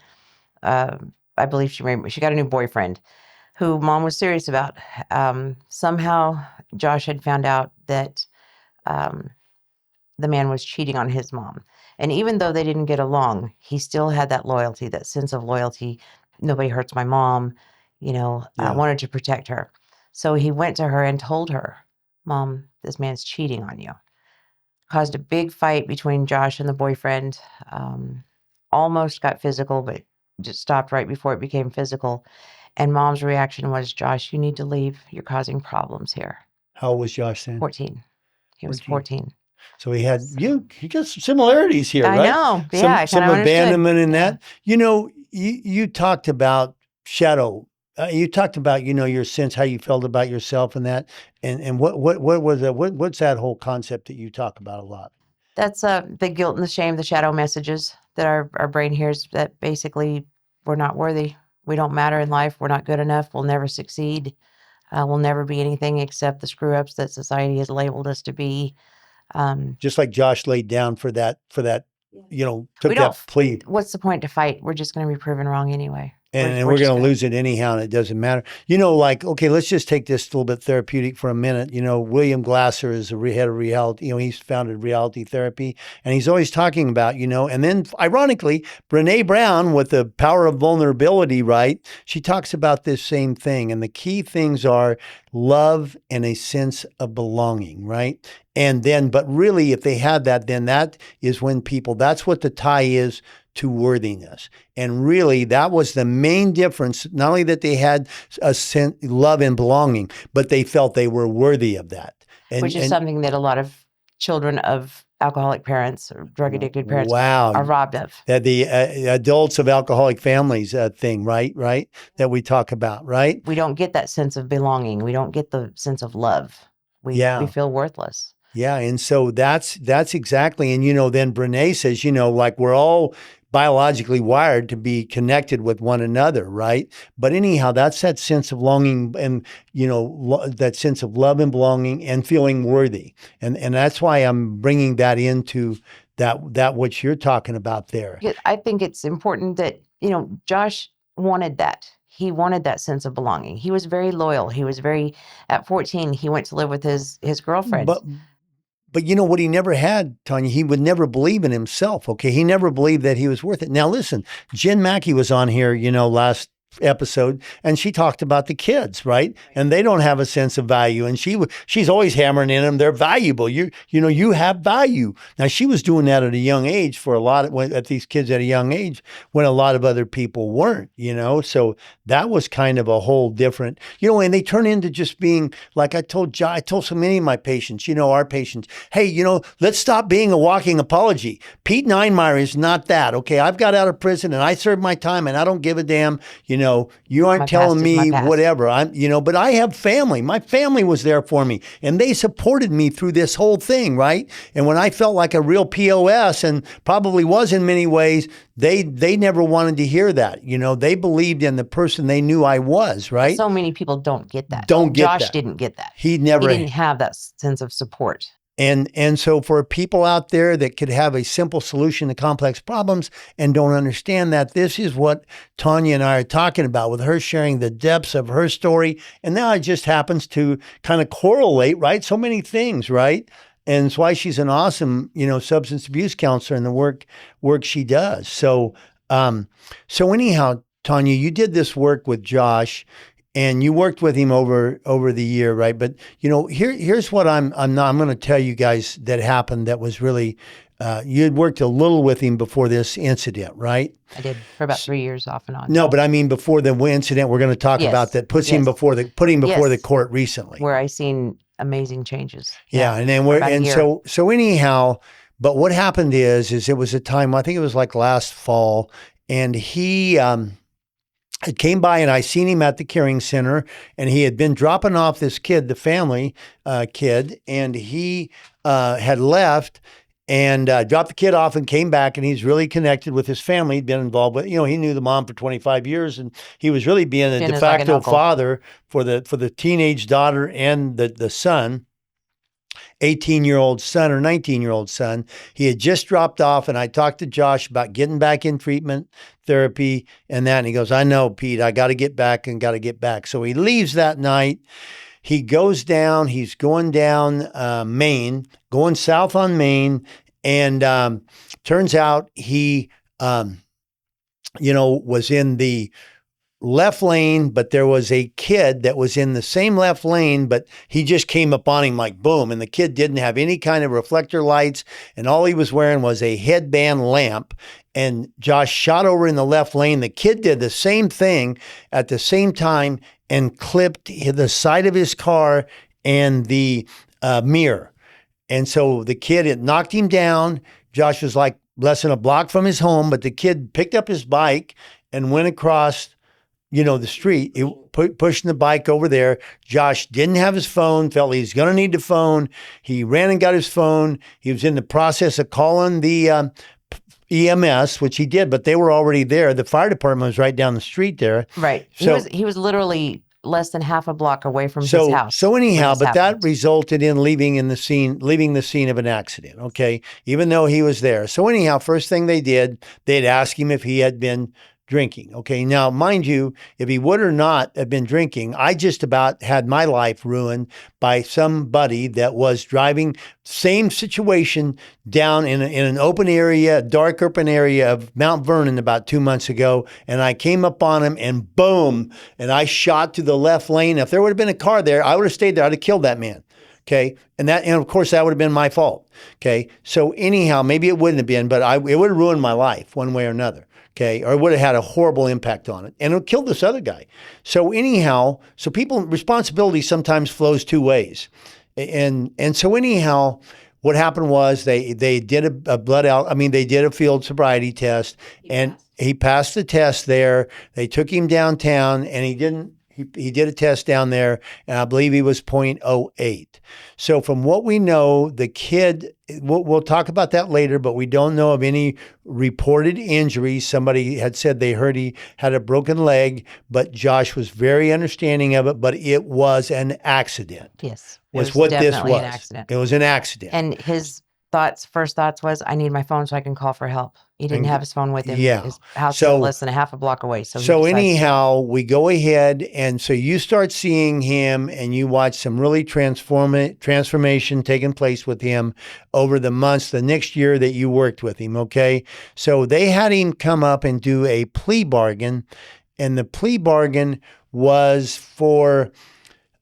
I believe she got a new boyfriend who mom was serious about. Somehow Josh had found out that the man was cheating on his mom. And even though they didn't get along, he still had that loyalty, that sense of loyalty. Nobody hurts my mom, wanted to protect her. So he went to her and told her, Mom, this man's cheating on you. caused a big fight between Josh and the boyfriend. Almost got physical, but just stopped right before it became physical. And mom's reaction was, Josh, you need to leave. You're causing problems here. How old was Josh then? 14. He was 14. So he had you got some similarities here, I right? know. Yeah, I Some kind of understood. abandonment in that. You know, you talked about shadow. You talked about, you know, your sense, how you felt about yourself and that. And what was that? What's that whole concept that you talk about a lot? That's the guilt and the shame, the shadow messages that our brain hears, that basically we're not worthy. We don't matter in life. We're not good enough. We'll never succeed. We'll never be anything except the screw ups that society has labeled us to be. Just like Josh laid down for that, you know, took that plea. What's the point to fight? We're just going to be proven wrong anyway. And we're going to lose it anyhow, and it doesn't matter. You know, like, okay, let's just take this a little bit therapeutic for a minute. You know, William Glasser is the head of reality. You know, he's founded Reality Therapy, and he's always talking about, you know, and then ironically, Brene Brown with the power of vulnerability, right? She talks about this same thing. And the key things are love and a sense of belonging, right? And then, but really, if they have that, then that is when people, that's what the tie is to worthiness. And really, that was the main difference. Not only that they had a sense, love and belonging, but they felt they were worthy of that. Which is something that a lot of children of alcoholic parents or drug addicted parents are robbed of. The adults of alcoholic families thing, right? That we talk about, right? We don't get that sense of belonging. We don't get the sense of love. We feel worthless. Yeah. And so that's exactly. And, you know, then Brene says, you know, like we're all biologically wired to be connected with one another, right? But anyhow, that's that sense of longing and, you know, that sense of love and belonging and feeling worthy. And that's why I'm bringing that into that what you're talking about there. I think it's important that, you know, Josh wanted that. He wanted that sense of belonging. He was very loyal. He was at 14, he went to live with his girlfriend. But you know what he never had, Tonya? He would never believe in himself, okay? He never believed that he was worth it. Now listen, Jen Mackey was on here, you know, last episode, and she talked about the kids, right? And they don't have a sense of value, and she's always hammering in them, they're valuable. You know, you have value. Now she was doing that at a young age for at these kids at a young age when a lot of other people weren't, you know? So that was kind of a whole different, you know, and they turn into just being, like I told so many of my patients, you know, our patients, hey, you know, let's stop being a walking apology. Pete Ninemire is not that, okay? I've got out of prison and I served my time and I don't give a damn, you know, you aren't telling me whatever. But I have family. My family was there for me and they supported me through this whole thing, right? And when I felt like a real POS and probably was in many ways, they never wanted to hear that. You know, they believed in the person they knew I was, right? So many people don't get that. Josh didn't get that. He didn't have that sense of support. And so for people out there that could have a simple solution to complex problems and don't understand that, this is what Tonya and I are talking about with her sharing the depths of her story. And now it just happens to kind of correlate, right? So many things, right? And it's why she's an awesome, you know, substance abuse counselor and the work she does. So anyhow, Tonya, you did this work with Josh. And you worked with him over the year, right? But you know, here's what I'm going to tell you guys that happened. That was really, you had worked a little with him before this incident, right? I did for about 3 years off and on. No, but I mean before the incident we're going to talk about that put him before the court recently, where I seen amazing changes. Yeah, and then so anyhow, but what happened is it was a time, I think it was like last fall, and he I came by and I seen him at the Caring Center, and he had been dropping off this kid, the family kid, and he had left and dropped the kid off and came back, and he's really connected with his family. He'd been involved with, you know, he knew the mom for 25 years, and he was really being a de facto father for the teenage daughter and the son. 18-year-old son or 19-year-old son. He had just dropped off, and I talked to Josh about getting back in treatment, therapy, and that. And he goes, I know, Pete, I got to get back. So he leaves that night. He goes down, he's going down Maine, going south on Maine, and turns out he, was in the left lane, but there was a kid that was in the same left lane, but he just came up on him like boom. And the kid didn't have any kind of reflector lights, and all he was wearing was a headband lamp. And Josh shot over in the left lane. The kid did the same thing at the same time and clipped the side of his car and the mirror. And so the kid, it knocked him down. Josh was like less than a block from his home, but the kid picked up his bike and went across, the street, pushing the bike over there. Josh didn't have his phone, felt he was going to need the phone. He ran and got his phone. He was in the process of calling the EMS, which he did, but they were already there. The fire department was right down the street there. Right. So, he was literally less than half a block away from his house. So anyhow, but that resulted in leaving the scene of an accident, okay? Even though he was there. So anyhow, first thing they did, they'd ask him if he had been drinking. Okay. Now, mind you, if he would or not have been drinking, I just about had my life ruined by somebody that was driving, same situation down in an open area, dark open area of Mount Vernon about 2 months ago. And I came up on him and boom, and I shot to the left lane. If there would have been a car there, I would have stayed there. I'd have killed that man. Okay. And of course that would have been my fault. Okay. So anyhow, maybe it wouldn't have been, but it would have ruined my life one way or another. Okay, or it would have had a horrible impact on it, and it killed this other guy. So anyhow, responsibility sometimes flows two ways, and so anyhow, what happened was they did a they did a field sobriety test, and he passed the test there. They took him downtown, and he didn't. He did a test down there, and I believe he was .08. So from what we know, the kid, we'll talk about that later, but we don't know of any reported injuries. Somebody had said they heard he had a broken leg, but Josh was very understanding of it, but it was an accident. Yes. Was what this was. An accident. It was an accident. And his first thoughts was, I need my phone so I can call for help. He didn't have his phone with him. Yeah. His house was less than a half a block away. So anyhow, we go ahead, and so you start seeing him, and you watch some really transformation taking place with him over the months, the next year that you worked with him, okay? So they had him come up and do a plea bargain, and the plea bargain was for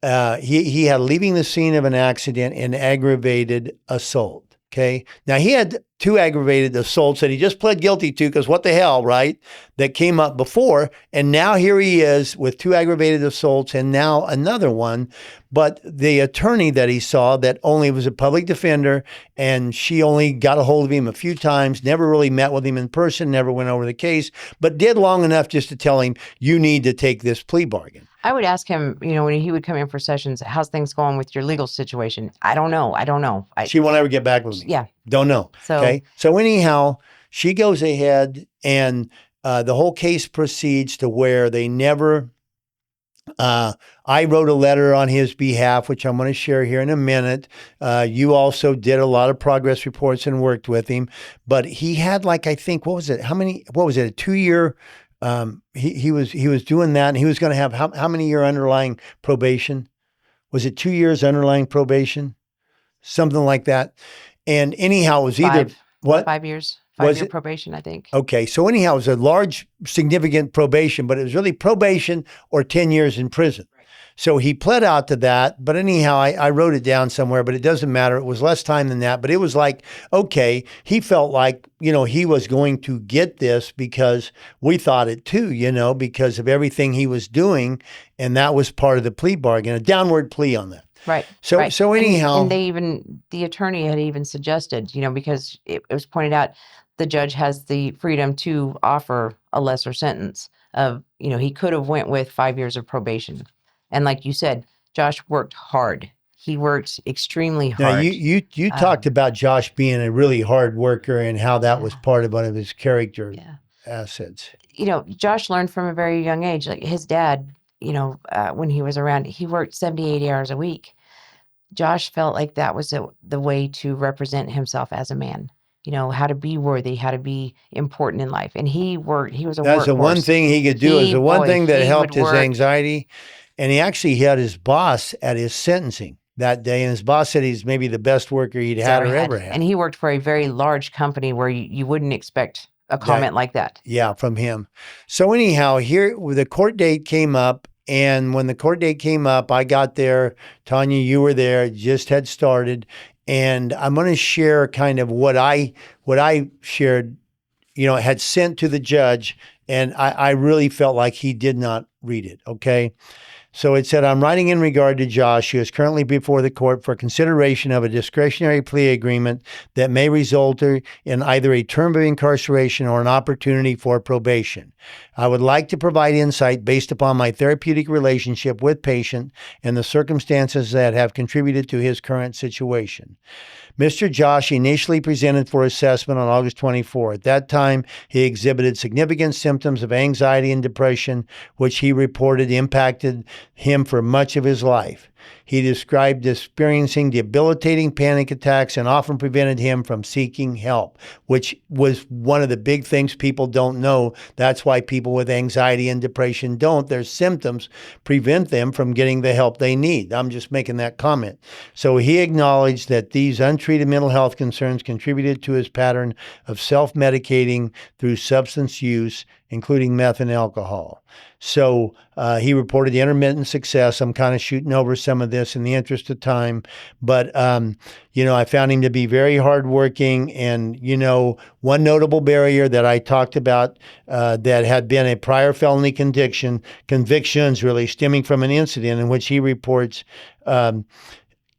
he had leaving the scene of an accident and aggravated assault. Okay. Now he had 2 aggravated assaults that he just pled guilty to, because what the hell, right? That came up before. And now here he is with 2 aggravated assaults and now another one. But the attorney that he saw that only was a public defender, and she only got a hold of him a few times, never really met with him in person, never went over the case, but did long enough just to tell him, you need to take this plea bargain. I would ask him, when he would come in for sessions, how's things going with your legal situation? I don't know. She won't ever get back with me. Yeah. Don't know. Okay. So anyhow, she goes ahead, and the whole case proceeds to where they never, I wrote a letter on his behalf, which I'm going to share here in a minute. You also did a lot of progress reports and worked with him, but he had a 2-year, he was doing that, and he was going to have how many year underlying probation? Was it 2 years underlying probation? Something like that. And anyhow, it was either 5 years, 5-year probation, I think. Okay. So anyhow, it was a large, significant probation, but it was really probation or 10 years in prison. Right. So he pled out to that, but anyhow, I wrote it down somewhere, but it doesn't matter. It was less time than that, but it was like, okay, he felt like, he was going to get this because we thought it too, because of everything he was doing. And that was part of the plea bargain, a downward plea on that. Right. So anyhow, and the attorney had even suggested, because it was pointed out, the judge has the freedom to offer a lesser sentence of, he could have went with 5 years of probation. And like you said, Josh worked hard. He worked extremely hard. Now you talked about Josh being a really hard worker and how that was part of one of his character assets. Josh learned from a very young age, like his dad, when he was around, he worked 70, 80 hours a week. Josh felt like that was the way to represent himself as a man, how to be worthy, how to be important in life. And he was a workhorse. That's the one thing he could do. Is the one thing that helped his anxiety. And he actually had his boss at his sentencing that day. And his boss said he's maybe the best worker he'd had or ever had. And he worked for a very large company where you wouldn't expect a comment like that. Yeah, from him. So anyhow, here the court date came up, and when the court date came up, I got there. Tonya, you were there, it just had started, and I'm going to share kind of what I shared, had sent to the judge, and I really felt like he did not read it. Okay. So it said, I'm writing in regard to Josh, who is currently before the court for consideration of a discretionary plea agreement that may result in either a term of incarceration or an opportunity for probation. I would like to provide insight based upon my therapeutic relationship with patient and the circumstances that have contributed to his current situation. Mr. Josh initially presented for assessment on August 24. At that time, he exhibited significant symptoms of anxiety and depression, which he reported impacted him for much of his life. He described experiencing debilitating panic attacks and often prevented him from seeking help, which was one of the big things people don't know. That's why people with anxiety and depression don't. Their symptoms prevent them from getting the help they need. I'm just making that comment. So he acknowledged that these untreated mental health concerns contributed to his pattern of self-medicating through substance use, including meth and alcohol. So he reported intermittent success. I'm kind of shooting over some of this in the interest of time, but I found him to be very hardworking. And one notable barrier that I talked about that had been a prior felony convictions really stemming from an incident in which he reports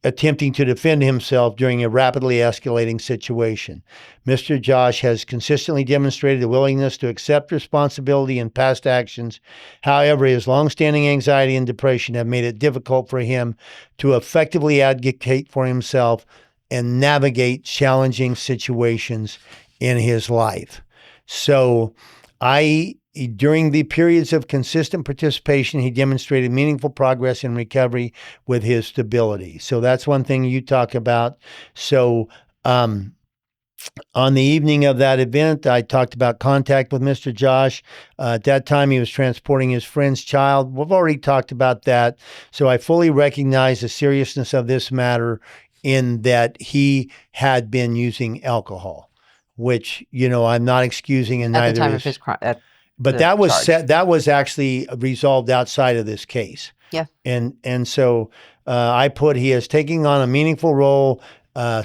attempting to defend himself during a rapidly escalating situation. Mr. Josh has consistently demonstrated a willingness to accept responsibility in past actions. However, his longstanding anxiety and depression have made it difficult for him to effectively advocate for himself and navigate challenging situations in his life. So during the periods of consistent participation, he demonstrated meaningful progress in recovery with his stability. So that's one thing you talk about. So on the evening of that event, I talked about contact with Mr. Josh. At that time, he was transporting his friend's child. We've already talked about that. So I fully recognize the seriousness of this matter in that he had been using alcohol, which, I'm not excusing, and At the neither time is... of his crime. But that was actually resolved outside of this case. Yeah. And so I put, he is taking on a meaningful role,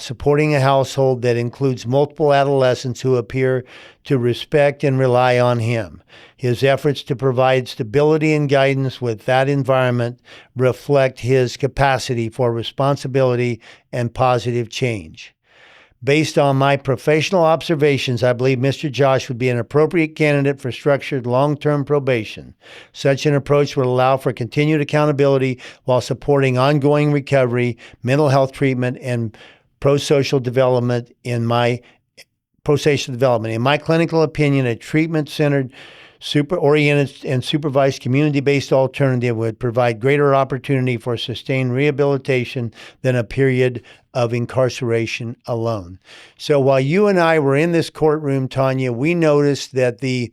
supporting a household that includes multiple adolescents who appear to respect and rely on him. His efforts to provide stability and guidance with that environment reflect his capacity for responsibility and positive change. Based on my professional observations, I believe Mr. Josh would be an appropriate candidate for structured long-term probation. Such an approach would allow for continued accountability while supporting ongoing recovery, mental health treatment, and pro-social development. In my clinical opinion, a treatment-centered, super-oriented, and supervised community-based alternative would provide greater opportunity for sustained rehabilitation than a period of incarceration alone. So while you and I were in this courtroom, Tonya, we noticed that the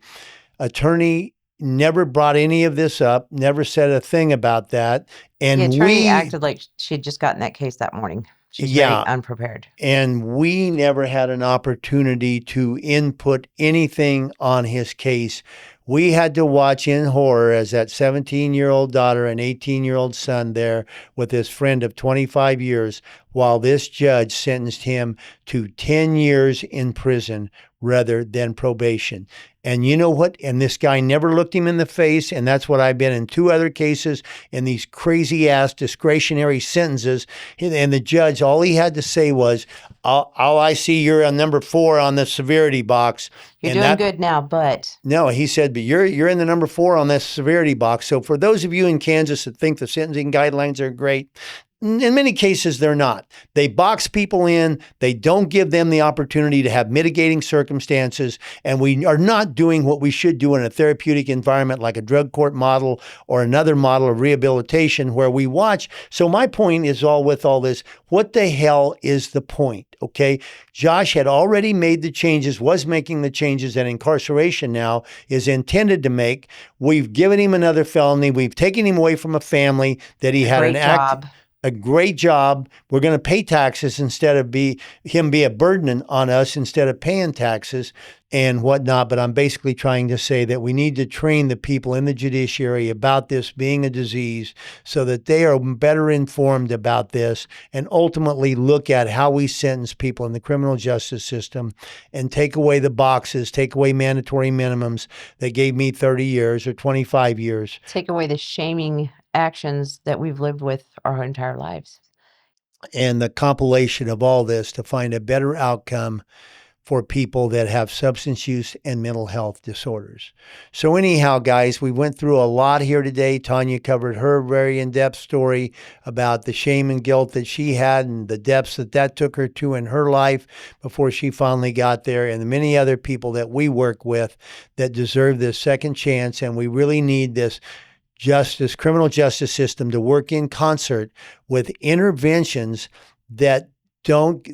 attorney never brought any of this up, never said a thing about that. And the attorney acted like she had just gotten that case that morning. She's very unprepared. And we never had an opportunity to input anything on his case. We had to watch in horror as that 17-year-old daughter and 18-year-old son there with his friend of 25 years while this judge sentenced him to 10 years in prison rather than probation. And you know what? And this guy never looked him in the face. And that's what I've been in 2 other cases in these crazy ass discretionary sentences. And the judge, all he had to say was, all I see, you're on number 4 on the severity box. You're doing good now, but... No, he said, but you're in the number 4 on this severity box. So for those of you in Kansas that think the sentencing guidelines are great, in many cases, they're not. They box people in. They don't give them the opportunity to have mitigating circumstances. And we are not doing what we should do in a therapeutic environment like a drug court model or another model of rehabilitation where we watch. So my point is with all this, what the hell is the point? Okay. Josh had already made the changes, was making the changes that incarceration now is intended to make. We've given him another felony. We've taken him away from a family that he had Great job. a great job. We're going to pay taxes instead of him be a burden on us instead of paying taxes and whatnot. But I'm basically trying to say that we need to train the people in the judiciary about this being a disease so that they are better informed about this and ultimately look at how we sentence people in the criminal justice system and take away the boxes, take away mandatory minimums that gave me 30 years or 25 years. Take away the shaming actions that we've lived with our entire lives. And the compilation of all this to find a better outcome for people that have substance use and mental health disorders. So anyhow, guys, we went through a lot here today. Tonya covered her very in-depth story about the shame and guilt that she had and the depths that took her to in her life before she finally got there, and the many other people that we work with that deserve this second chance. And we really need this criminal justice system to work in concert with interventions that don't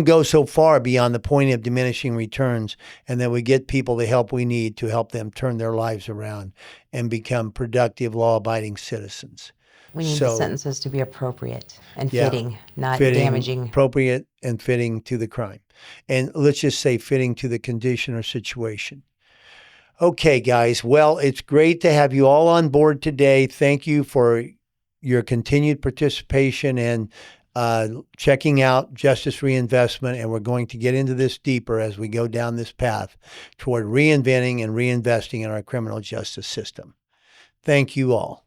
go so far beyond the point of diminishing returns, and that we get people the help we need to help them turn their lives around and become productive, law-abiding citizens. We need the sentences to be appropriate and fitting, not damaging. Appropriate and fitting to the crime. And let's just say fitting to the condition or situation. Okay, guys. Well, it's great to have you all on board today. Thank you for your continued participation and checking out Justice Reinvestment. And we're going to get into this deeper as we go down this path toward reinventing and reinvesting in our criminal justice system. Thank you all.